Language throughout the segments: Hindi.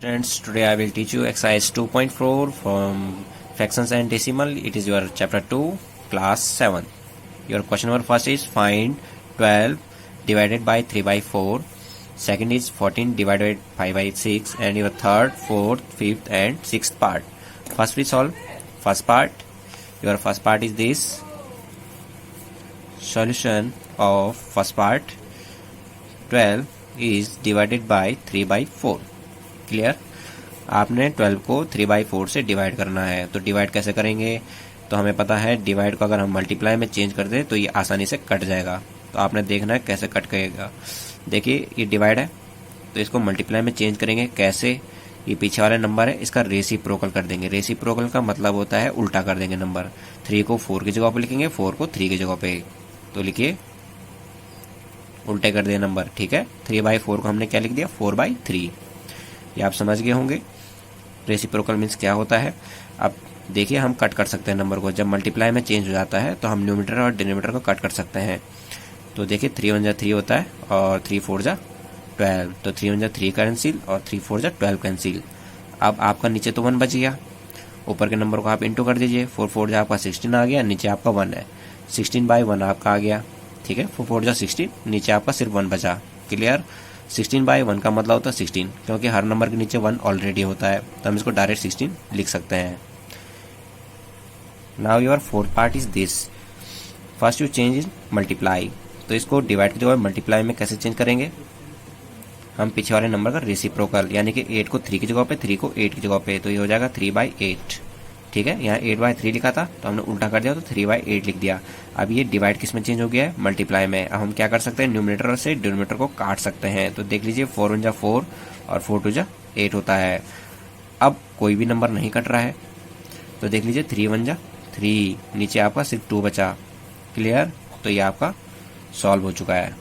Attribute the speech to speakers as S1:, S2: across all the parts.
S1: Students, today I will teach you exercise 2.4 from fractions and decimal. It is your chapter 2, class 7. Your question number first is find 12 divided by 3 by 4. Second is 14 divided by 5 by 6. And your third, fourth, fifth and sixth part. First we solve first part. Your first part is this. Solution of first part 12 is divided by 3 by 4. Clear. आपने 12 को 3/4 से डिवाइड करना है। तो डिवाइड कैसे करेंगे? तो हमें पता है डिवाइड को अगर हम मल्टीप्लाई में चेंज कर दें तो ये आसानी से कट जाएगा। तो आपने देखना है कैसे कट करेगा। देखिए ये डिवाइड है तो इसको मल्टीप्लाई में चेंज करेंगे। कैसे? ये पीछे वाला नंबर है, इसका रेसिप्रोकल कर देंगे। रेसिप्रोकल का मतलब होता है उल्टा कर देंगे नंबर। 3 को 4 की जगह पे लिखेंगे, 4 को 3 की जगह पे। तो लिखिए उल्टे कर दिए नंबर। ठीक है, 3/4 को हमने क्या लिख दिया? 4/3। ये आप समझ गए होंगे रेसिप्रोकल मीन्स क्या होता है। अब देखिए हम कट कर सकते हैं नंबर को। जब मल्टीप्लाई में चेंज हो जाता है तो हम न्यूमरेटर और डिनोमिनेटर को कट कर सकते हैं। तो देखिए 3 1 जा 3 होता है और 3 4 जा 12। तो 3 1 जा 3 कैंसिल और 3 4 जा 12 कैंसिल। अब आपका नीचे तो 1 बच गया, ऊपर के नंबर को आप इंटू कर दीजिए। 4 4 जा आपका 16 आ गया, नीचे आपका 1 है। 16/1 आपका आ गया। ठीक है, 4 4 जा 16, नीचे आपका सिर्फ 1 बचा। क्लियर। 16/1 का मतलब होता है 16, क्योंकि हर नंबर के नीचे 1 ऑलरेडी होता है तो हम इसको डायरेक्ट 16 लिख सकते हैं। Now your fourth part is this. First you change in multiply. तो इसको डिवाइड की जगह मल्टीप्लाई में कैसे चेंज करेंगे? हम पीछे वाले नंबर का रेसिप्रोकल, यानी कि 8 को 3 की जगह पे, 3 को 8 की जगह पे, तो ये हो जाएगा 3/8। ठीक है, यहाँ 8/3 लिखा था तो हमने उल्टा कर दिया तो 3/8 लिख दिया। अब ये डिवाइड किस में चेंज हो गया है? मल्टीप्लाई में। अब हम क्या कर सकते हैं? न्यूमरेटर से डिनोमिनेटर को काट सकते हैं। तो देख लीजिए 4 1 जा 4 और 4 2 जा 8 होता है। अब कोई भी नंबर नहीं कट रहा है तो देख लीजिए 3 1 जा 3, नीचे आपका सिर्फ 2 बचा। क्लियर। तो ये आपका सॉल्व हो चुका है।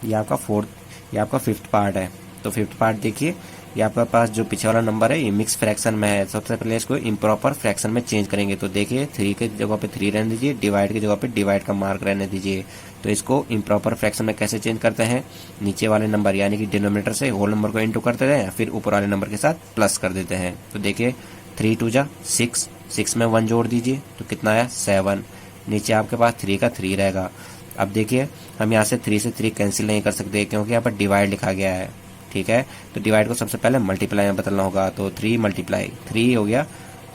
S1: ये आपका फिफ्थ पार्ट है। तो फिफ्थ पार्ट देखिए, ये आपके पास जो पीछे वाला नंबर है ये मिक्स फ्रैक्शन में है। सबसे पहले इसको इम्प्रॉपर फ्रैक्शन में चेंज करेंगे। तो देखिए 3 की जगह पे 3 रहने दीजिए, डिवाइड की जगह पे डिवाइड का मार्क रहने दीजिए। तो इसको इम्प्रॉपर फ्रैक्शन में कैसे चेंज करते हैं? नीचे वाले नंबर यानी कि डिनोमिनेटर से होल नंबर को इंटू करते हैं, फिर ऊपर वाले नंबर के साथ प्लस कर देते हैं। तो देखिए 3 2 जा 6, 6 में 1 जोड़ दीजिए तो कितना आया? 7। नीचे आपके पास 3 का 3 रहेगा। अब देखिए हम यहाँ से 3 से 3 कैंसिल नहीं कर सकते क्योंकि यहाँ पर डिवाइड लिखा गया है। ठीक है, तो डिवाइड को सबसे पहले मल्टीप्लाई में बदलना होगा। तो 3 × 3 हो गया।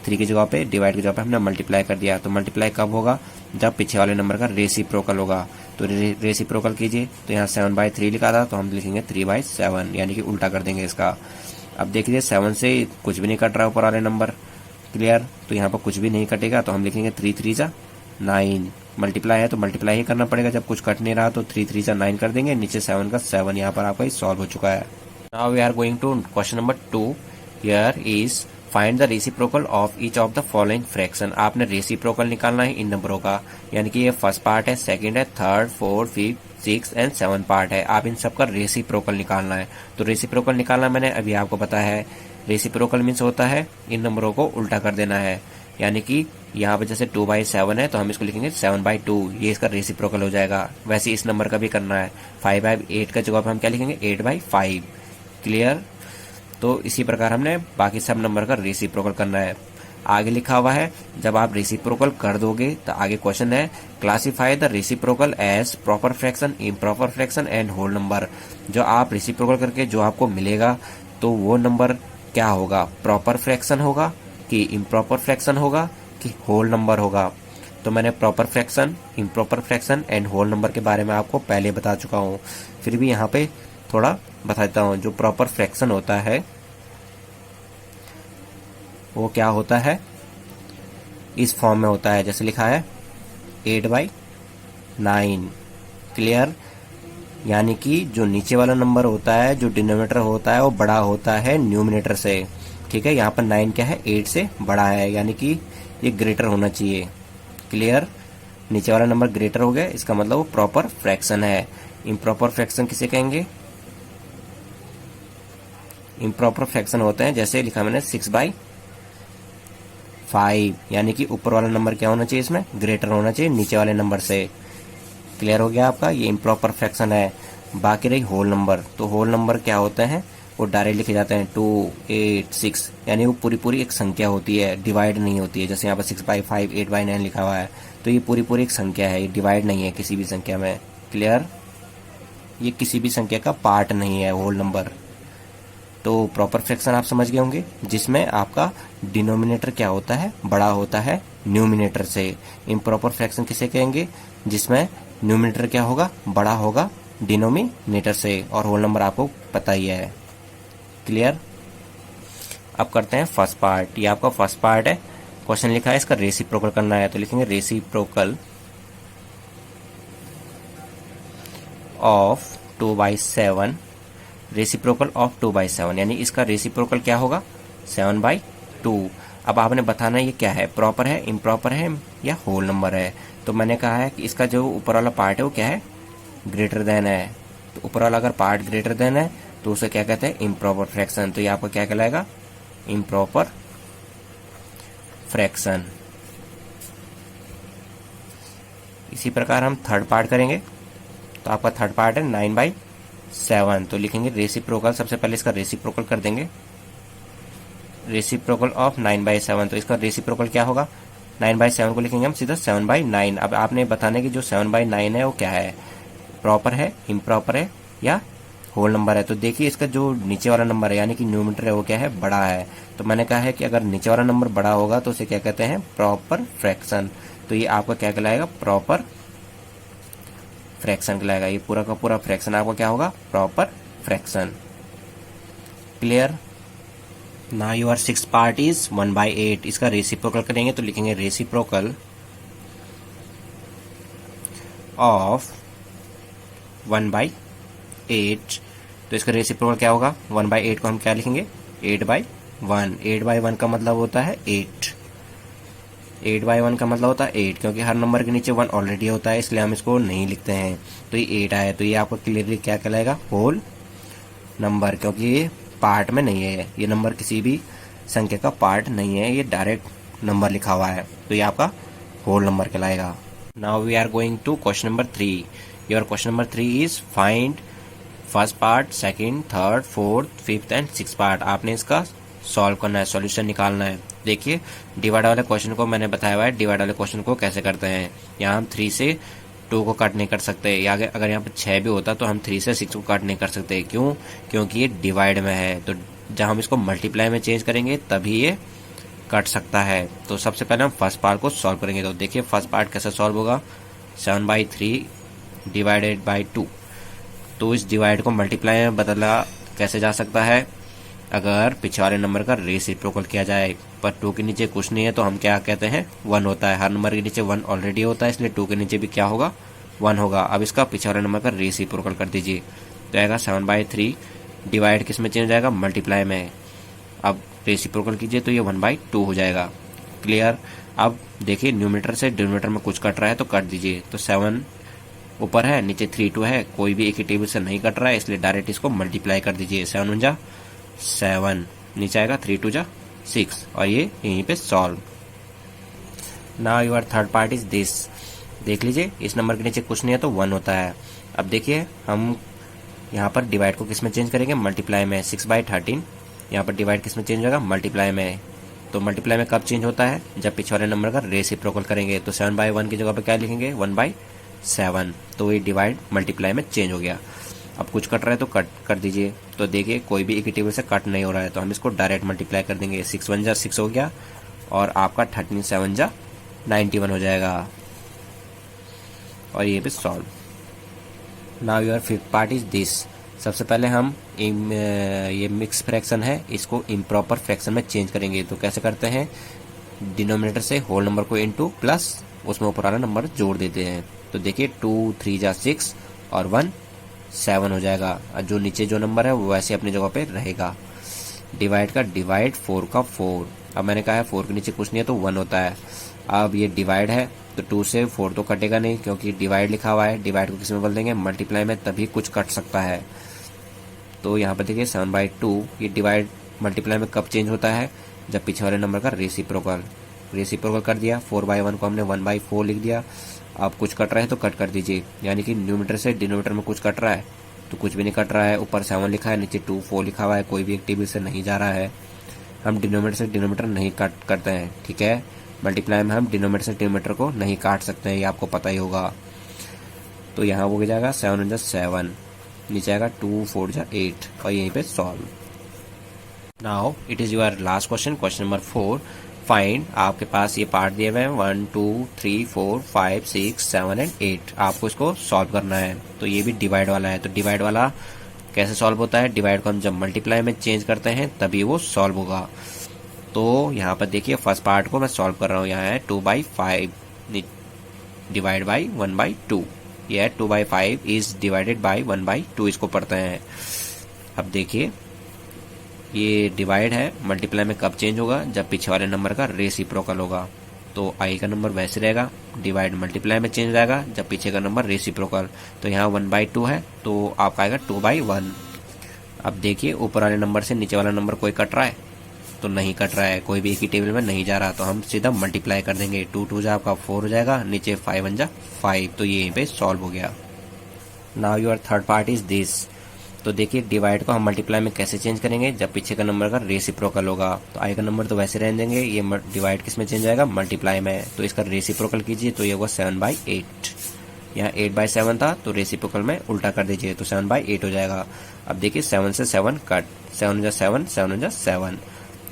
S1: 3 की जगह पे डिवाइड की जगह पे हमने मल्टीप्लाई कर दिया। तो मल्टीप्लाई कब होगा? जब पीछे वाले नंबर का रेसिप्रोकल होगा। तो रेसिप्रोकल कीजिए। तो यहाँ 7/3 लिखा था तो हम लिखेंगे 3/7, यानी कि उल्टा कर देंगे इसका। अब देखिए 7 से कुछ भी नहीं कट रहा ऊपर वाले नंबर। क्लियर। तो यहाँ पर कुछ भी नहीं कटेगा तो हम लिखेंगे 3 3 जा 9। मल्टीप्लाई है तो मल्टीप्लाई ही करना पड़ेगा, जब कुछ कट नहीं रहा तो 3 3 जा 9 कर देंगे, नीचे 7 का 7। यहाँ पर आपका सॉल्व हो चुका है। Now we are going to question number 2. Here is find the reciprocal of each of the following fraction. आपने रेसिप्रोकल निकालना है इन नंबरों का, यानी कि ये फर्स्ट पार्ट है, सेकंड है, third, fourth, fifth, six and 7 part है। आप इन सबका रेसिप्रोकल निकालना है। तो रेसिप्रोकल निकालना मैंने अभी आपको पता है। रेसिप्रोकल मीन्स होता है इन नंबरों को उल्टा कर देना है, यानी कि यहाँ पे जैसे 2/7 है तो हम इसको लिखेंगे 7/2, ये इसका रेसिप्रोकल हो जाएगा। वैसे इस नंबर का भी करना है। 5/8 का जगह पे हम क्या लिखेंगे? 8/5। क्लियर। तो इसी प्रकार हमने बाकी सब नंबर का रेसिप्रोकल करना है। आगे लिखा हुआ है जब आप रेसिप्रोकल कर दोगे तो आगे क्वेश्चन है classify the reciprocal as proper fraction, improper fraction and whole number. जो आप रेसिप्रोकल करके जो आपको मिलेगा तो वो नंबर क्या होगा? प्रॉपर फ्रैक्शन होगा कि इम्प्रॉपर फ्रैक्शन होगा कि होल नंबर होगा? तो मैंने proper fraction, improper fraction and whole number के बारे में आपको पहले बता चुका हूँ। फिर भी यहाँ पे थोड़ा बताता हूँ। जो प्रॉपर फ्रैक्शन होता है वो क्या होता है? इस फॉर्म में होता है, जैसे लिखा है 8/9। क्लियर। यानी कि जो नीचे वाला नंबर होता है, जो डिनोमिनेटर होता है, वो बड़ा होता है न्यूमिनेटर से। ठीक है, यहाँ पर 9 क्या है? 8 से बड़ा है, यानी कि ये ग्रेटर होना चाहिए। क्लियर। नीचे वाला नंबर ग्रेटर हो गया, इसका मतलब वो प्रॉपर फ्रैक्शन है। इम्प्रॉपर फ्रैक्शन किसे कहेंगे? इम्प्रॉपर फ्रैक्शन होते हैं जैसे लिखा मैंने 6/5, यानी कि ऊपर वाला नंबर क्या होना चाहिए? इसमें ग्रेटर होना चाहिए नीचे वाले नंबर से। क्लियर हो गया आपका? ये इम्प्रॉपर फ्रैक्शन है। बाकी रही होल नंबर। तो होल नंबर क्या होते हैं? वो डायरेक्ट लिखे जाते हैं 2, 8, 6, यानी वो पूरी पूरी एक संख्या होती है, डिवाइड नहीं होती है। जैसे यहाँ पर 6/5, 8/9 लिखा हुआ है, तो ये पूरी पूरी एक संख्या है, ये डिवाइड नहीं है किसी भी संख्या में। क्लियर? ये किसी भी संख्या का पार्ट नहीं है होल नंबर। तो प्रॉपर फ्रैक्शन आप समझ गए होंगे, जिसमें आपका डिनोमिनेटर क्या होता है, बड़ा होता है न्यूमिनेटर से। इम्प्रॉपर फ्रैक्शन किसे कहेंगे? जिसमें न्यूमिनेटर क्या होगा, बड़ा होगा डिनोमिनेटर से, और होल नंबर आपको पता ही है। क्लियर? अब करते हैं फर्स्ट पार्ट। ये आपका फर्स्ट पार्ट है, क्वेश्चन लिखा है इसका रेसिप्रोकल करना है, तो लिखेंगे रेसिप्रोकल ऑफ 2/7, रेसिप्रोकल ऑफ 2/7, यानी इसका रेसिप्रोकल क्या होगा, 7/2। अब आपने बताना ये क्या है, प्रॉपर है, इम्प्रॉपर है या होल नंबर है। तो मैंने कहा है कि इसका जो ऊपर वाला पार्ट है वो क्या है, ग्रेटर देन है। तो ऊपर वाला अगर पार्ट ग्रेटर देन है तो उसे क्या कहते हैं, इम्प्रॉपर फ्रैक्शन। तो ये आपका क्या कहलाएगा, इम्प्रॉपर फ्रैक्शन। इसी प्रकार हम थर्ड पार्ट करेंगे। तो आपका थर्ड पार्ट है 9/7, तो लिखेंगे रेसिप्रोकल, सबसे पहले इसका रेसिप्रोकल कर देंगे, रेसिप्रोकल ऑफ 9/7। तो इसका रेसिप्रोकल क्या होगा, 9/7 को लिखेंगे हम सीधा 7/9। अब आपने बताने की जो 7/9 है वो क्या है, प्रॉपर है, इम्प्रॉपर है या होल नंबर है। तो देखिए इसका जो नीचे वाला नंबर है यानी कि न्यूमिनेटर है वो क्या है, बड़ा है। तो मैंने कहा है कि अगर नीचे वाला नंबर बड़ा होगा तो उसे क्या कहते हैं, प्रॉपर फ्रैक्शन। तो ये आपका क्या कहलाएगा, प्रॉपर फ्रैक्शन कहलाएगा। ये पूरा का पूरा फ्रैक्शन आपका क्या होगा, proper fraction. Clear? Now your six part is 1/8। इसका रेसिप्रोकल करेंगे तो लिखेंगे रेसिप्रोकल ऑफ 1/8। तो इसका रेसिप्रोकल क्या होगा, 1/8 को हम क्या लिखेंगे, 8/1। 8/1 का मतलब होता है 8। 8/1 का मतलब होता है 8, क्योंकि हर नंबर के नीचे 1 ऑलरेडी होता है, इसलिए हम इसको नहीं लिखते हैं। तो ये 8 आया, तो ये आपको क्लियरली क्या कहलाएगा, होल नंबर, क्योंकि ये पार्ट में नहीं है, ये नंबर किसी भी संख्या का पार्ट नहीं है, ये डायरेक्ट नंबर लिखा हुआ है। तो ये आपका होल नंबर कहलाएगा। Now we are going to question number 3। Your question number 3 is find first part, second, third, fourth, fifth and six part. आपने इसका सॉल्व करना है, सॉल्यूशन निकालना है। देखिए डिवाइड वाले क्वेश्चन को मैंने बताया हुआ है, डिवाइड वाले क्वेश्चन को कैसे करते हैं। यहाँ हम 3 से 2 को कट नहीं कर सकते, या अगर यहाँ पर 6 भी होता तो हम 3 से 6 को कट नहीं कर सकते। क्यों? क्योंकि ये डिवाइड में है। तो जब हम इसको मल्टीप्लाई में चेंज करेंगे तभी ये कट सकता है। तो सबसे पहले हम फर्स्ट पार्ट को सॉल्व करेंगे। तो देखिए फर्स्ट पार्ट कैसे सॉल्व होगा, 7/3 डिवाइडेड बाई 2। तो इस डिवाइड को मल्टीप्लाई में बदला कैसे जा सकता है, अगर पीछे वाले नंबर का रेसिप्रोकल किया जाए। पर 2 के नीचे कुछ नहीं है तो हम क्या कहते हैं, 1 होता है। हर नंबर के नीचे 1 ऑलरेडी होता है, इसलिए 2 के नीचे भी क्या होगा, 1 होगा। अब इसका पीछे वाले नंबर का रेसिप्रोकल कर दीजिए, तो आएगा 7/3 डिवाइड किस में चेंज हो जाएगा, मल्टीप्लाई में। अब रेसिप्रोकल कीजिए तो ये 1/2 हो जाएगा। क्लियर? अब देखिए न्यूमिनेटर से डिनोमिनेटर में कुछ कट रहा है तो कट दीजिए। तो 7 ऊपर है, नीचे 3 2 है, कोई भी एक ही टेबल से नहीं कट रहा है, इसलिए डायरेक्ट इसको मल्टीप्लाई कर दीजिए। 7 1 जा 7, नीचे आएगा 3 2 जा 6, और ये यहीं पे solve. Now your third part is this. देख लीजिए इस नंबर के नीचे कुछ नहीं है तो 1 होता है। अब देखिए हम यहाँ पर डिवाइड को किस में चेंज करेंगे, मल्टीप्लाई में। 6/13 यहाँ पर डिवाइड किस में चेंज होगा, मल्टीप्लाई में। तो मल्टीप्लाई में कब चेंज होता है, जब पीछे वाले नंबर का रेसिप्रोकल करेंगे। तो 7/1 की जगह पे क्या लिखेंगे, 1/7। तो ये डिवाइड मल्टीप्लाई में चेंज हो गया। अब कुछ कट रहा है तो कट कर दीजिए। तो देखिए कोई भी एक ही टेबल से कट नहीं हो रहा है, तो हम इसको डायरेक्ट मल्टीप्लाई कर देंगे। 6 1 जा 6 हो गया, और आपका 13 7 जा 91 हो जाएगा, और ये भी solve. Now your fifth part is this. सबसे पहले हम ये मिक्स फ्रैक्शन है, इसको इम्प्रॉपर फ्रैक्शन में चेंज करेंगे। तो कैसे करते हैं, डिनोमिनेटर से होल नंबर को इनटू प्लस उसमें ऊपर वाला नंबर जोड़ देते हैं। तो देखिए 2 3 जा 6 और 1 7 हो जाएगा, और जो नीचे जो नंबर है वो वैसे अपनी जगह पे रहेगा। डिवाइड का डिवाइड, 4 का 4। अब मैंने कहा है 4 के नीचे कुछ नहीं है तो 1 होता है। अब ये डिवाइड है तो 2 से 4 तो कटेगा नहीं, क्योंकि डिवाइड लिखा हुआ है। डिवाइड को किस में बदल देंगे, मल्टीप्लाई में, तभी कुछ कट सकता है। तो यहाँ पर देखिए 7/2 ये डिवाइड मल्टीप्लाई में कब चेंज होता है, जब पीछे वाले नंबर का रेसिप्रोकल कर दिया। 4/1 को हमने 1/4 लिख दिया। अब कुछ कट रहा है तो कट कर दीजिए, यानी कि न्यूमिनेटर से डिनोमिनेटर में कुछ कट रहा है तो कुछ भी नहीं कट रहा है। ऊपर 7 लिखा है, नीचे 2 4 लिखा हुआ है, कोई भी एक टेबल से नहीं जा रहा है। हम डिनोमिनेटर से डिनोमिनेटर नहीं काट करते हैं, ठीक है। मल्टीप्लाई में हम डिनोमिनेटर से डिनोमिनेटर को नहीं काट सकते हैं, ये आपको पता ही होगा। तो यहाँ हो जाएगा 7 × 7, नीचे आएगा 2 4 × 8 और यहीं पे solve. Now it is your last question, question number 4। Find, आपके पास ये पार्ट दिए हुए हैं 1 2 3 4 5 6 7 एंड 8। आपको इसको सॉल्व करना है। तो ये भी डिवाइड वाला है। तो डिवाइड वाला कैसे सॉल्व होता है? डिवाइड को हम जब मल्टीप्लाई में चेंज करते हैं तभी वो सॉल्व होगा। तो यहाँ पर देखिए फर्स्ट पार्ट को मैं सॉल्व कर रहा हूँ। यहाँ है 2/5 डिवाइड बाई 1/2। यह है 2/5 इज डिवाइडेड बाई 1/2, इसको पढ़ते हैं। अब देखिए ये डिवाइड है, मल्टीप्लाई में कब चेंज होगा? जब पीछे वाले नंबर का रेसिप्रोकल होगा। तो आई का नंबर वैसे रहेगा, डिवाइड मल्टीप्लाई में चेंज आएगा जब पीछे का नंबर रेसिप्रोकल। तो यहाँ 1/2 है तो आपका आएगा 2/1। अब देखिए ऊपर वाले नंबर से नीचे वाला नंबर कोई कट रहा है? तो नहीं कट रहा है, कोई भी एक ही टेबल में नहीं जा रहा। तो हम सीधा मल्टीप्लाई कर देंगे। 2 2 जा आपका 4 हो जाएगा, नीचे 5 1 जा 5। तो ये यहीं पे सॉल्व हो गया। Now your third part is this. तो देखिए डिवाइड को हम मल्टीप्लाई में कैसे चेंज करेंगे? जब पीछे का नंबर का रेसिप्रोकल होगा। तो आई का नंबर तो वैसे रहने देंगे, ये डिवाइड किस में चेंज आएगा? मल्टीप्लाई में। तो इसका रेसिप्रोकल कीजिए तो ये होगा 7/8। यहाँ 8/7 था तो रेसिप्रोकल में उल्टा कर दीजिए तो 7/8 हो जाएगा। अब देखिए 7 से 7 कट, 7 × 7 7 × 7।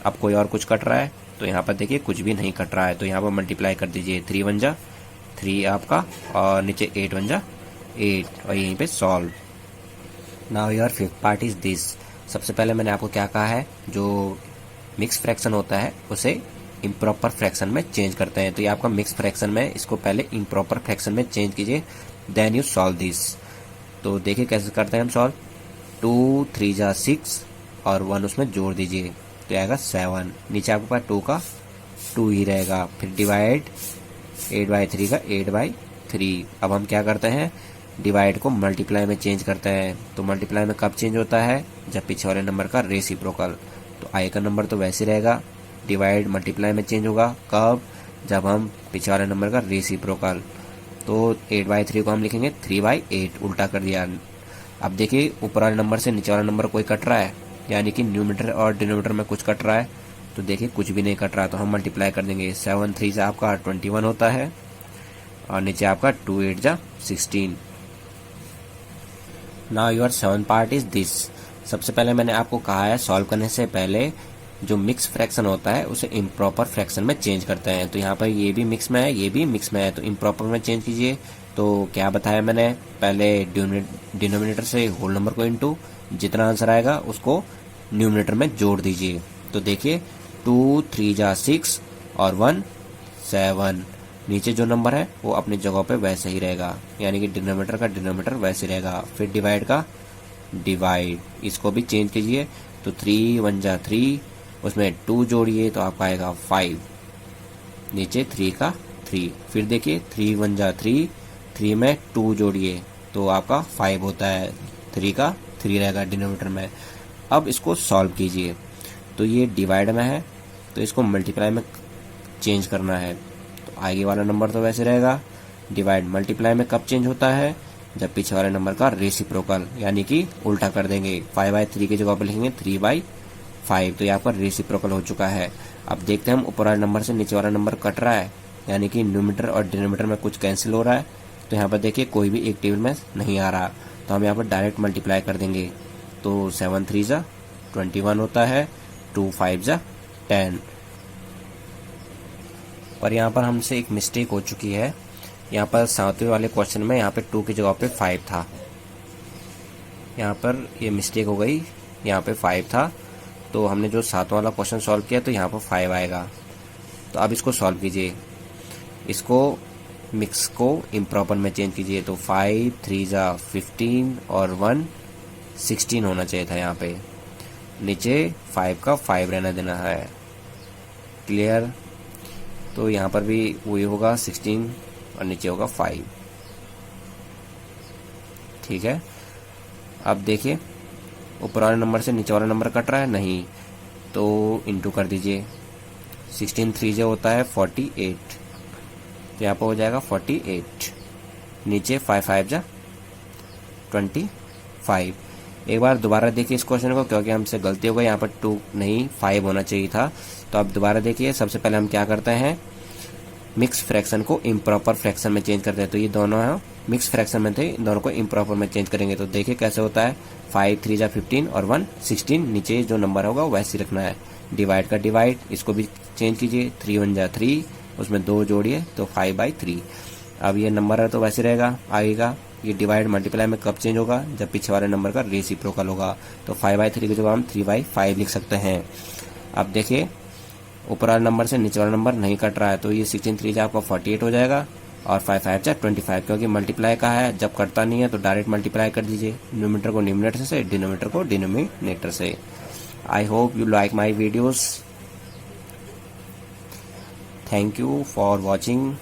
S1: अब कोई और कुछ कट रहा है? तो यहाँ पर देखिए कुछ भी नहीं कट रहा है। तो यहाँ पर मल्टीप्लाई कर दीजिए, 3 1 जा 3 आपका, और नीचे 8 1 जा 8 और यहीं पे solve. Now your fifth part is this. सबसे पहले मैंने आपको क्या कहा है? जो मिक्स फ्रैक्शन होता है उसे इम्प्रॉपर फ्रैक्शन में चेंज करते हैं। तो ये आपका मिक्स फ्रैक्शन में, इसको पहले इम्प्रॉपर फ्रैक्शन में चेंज कीजिए, देन यू सॉल्व दिस। तो देखिए कैसे करते हैं हम सॉल्व। 2 3 जा 6 और 1 उसमें जोड़ दीजिए तो आएगा 7। नीचे आपके पास 2 का 2 ही रहेगा। फिर डिवाइड 8/3 का 8/3। अब हम क्या करते हैं? डिवाइड को मल्टीप्लाई में चेंज करते हैं। तो मल्टीप्लाई में कब चेंज होता है? जब पीछे वाले नंबर का रेसिप्रोकल। तो आई का नंबर तो वैसे रहेगा, डिवाइड मल्टीप्लाई में चेंज होगा कब? जब हम पीछे वाले नंबर का रेसिप्रोकल। तो 8/3 को हम लिखेंगे 3/8, उल्टा कर दिया। अब देखिए ऊपर वाले नंबर से नीचे वाला नंबर कोई कट रहा है, यानी कि न्यूमरेटर और डिनोमिनेटर में कुछ कट रहा है। तो देखिए कुछ भी नहीं कट रहा, तो हम मल्टीप्लाई कर देंगे। 7 3 से आपका 21 होता है और नीचे आपका 2 8 जा 16। Now your seventh part is this. सबसे पहले मैंने आपको कहा है सॉल्व करने से पहले जो मिक्स फ्रैक्शन होता है उसे इम्प्रॉपर फ्रैक्शन में चेंज करते हैं। तो यहाँ पर ये भी मिक्स में है, ये भी मिक्स में है, तो इम्प्रॉपर में चेंज कीजिए। तो क्या बताया मैंने? पहले डिनोमिनेटर से होल नंबर को इनटू, जितना आंसर आएगा उसको न्यूमरेटर में जोड़ दीजिए। तो देखिए 2 3 जा 6 और 1 7। नीचे जो नंबर है वो अपनी जगह पे वैसे ही रहेगा, यानी कि डिनोमिनेटर का डिनोमिनेटर वैसे रहेगा। फिर डिवाइड का डिवाइड, इसको भी चेंज कीजिए। तो 3 1 जा 3, उसमें 2 जोड़िए तो आपका आएगा 5, नीचे 3 का 3। फिर देखिए 3 1 जा 3, 3 में 2 जोड़िए तो आपका 5 होता है, 3 का 3 रहेगा डिनोमिनेटर में। अब इसको सॉल्व कीजिए। तो ये डिवाइड में है तो इसको मल्टीप्लाई में चेंज करना है। तो आगे वाला नंबर तो वैसे रहेगा। डिवाइड मल्टीप्लाई में कब चेंज होता है? जब पीछे वाले नंबर का रेसिप्रोकल, यानी कि उल्टा कर देंगे। 5/3 की जगह पर लिखेंगे 3/5। तो ये आपका रेसिप्रोकल हो चुका है। अब देखते हैं हम ऊपर वाले नंबर से नीचे वाला नंबर कट रहा है, यानी कि न्यूमरेटर और डिनोमिनेटर में कुछ कैंसिल हो रहा है। तो यहाँ पर देखिए कोई भी एक टेबल में नहीं आ रहा, तो हम यहाँ पर डायरेक्ट मल्टीप्लाई कर देंगे। तो 7 3 जा 21 होता है, 2 5 जा 10। पर यहाँ पर हमसे एक मिस्टेक हो चुकी है। यहाँ पर 7वें वाले क्वेश्चन में यहाँ पे 2 की जगह पे 5 था, यहाँ पर ये मिस्टेक हो गई, यहाँ पे 5 था। तो हमने जो 7वां वाला क्वेश्चन सॉल्व किया तो यहाँ पर 5 आएगा। तो अब इसको सॉल्व कीजिए, इसको मिक्स को इम्प्रॉपर में चेंज कीजिए। तो 5 3 जा 15 और 1 16 होना चाहिए था। यहाँ पे नीचे 5 का 5 रहना देना है। क्लियर? तो यहाँ पर भी वही होगा 16 और नीचे होगा 5। ठीक है। अब देखिए ऊपर वाले नंबर से नीचे वाला नंबर कट रहा है, नहीं, तो इंटू कर दीजिए। 16 3 जो होता है 48, तो यहाँ पर हो जाएगा 48। नीचे 5 5 जा 25 5। एक बार दोबारा देखिए इस क्वेश्चन को, क्योंकि हमसे गलती हो गई, यहाँ पर 2 नहीं 5 होना चाहिए था। तो अब दोबारा देखिए, सबसे पहले हम क्या करते हैं, मिक्स फ्रैक्शन को इम्प्रॉपर फ्रैक्शन में चेंज करते हैं। तो ये दोनों है मिक्स फ्रैक्शन में थे, इन दोनों को इम्प्रॉपर में चेंज करेंगे। तो देखिए कैसे होता है, 5 3 जा 15 और 1 16, नीचे जो नंबर होगा वैसे रखना है। डिवाइड का डिवाइड, इसको भी चेंज कीजिए, 3 1 जा 3, उसमें 2 जोड़िए तो 5/3। अब ये नंबर है तो वैसे रहेगा आगे का। ये डिवाइड मल्टीप्लाई में कब चेंज होगा, जब पीछे वाले नंबर का रेसिप्रोकल होगा। तो 5/3 की जगह हम 3/5 लिख सकते हैं। अब देखिए ऊपर वाले नंबर से नीचे वाला नंबर नहीं कट रहा है, तो ये 16 3 आपका 48 हो जाएगा और 5 5 जा 25, क्योंकि मल्टीप्लाई का है, जब कटता नहीं है तो डायरेक्ट मल्टीप्लाई कर दीजिए, न्यूमरेटर को न्यूमरेटर से, डिनोमिनेटर को डिनोमिनेटर से। I hope you like my videos. Thank you for watching.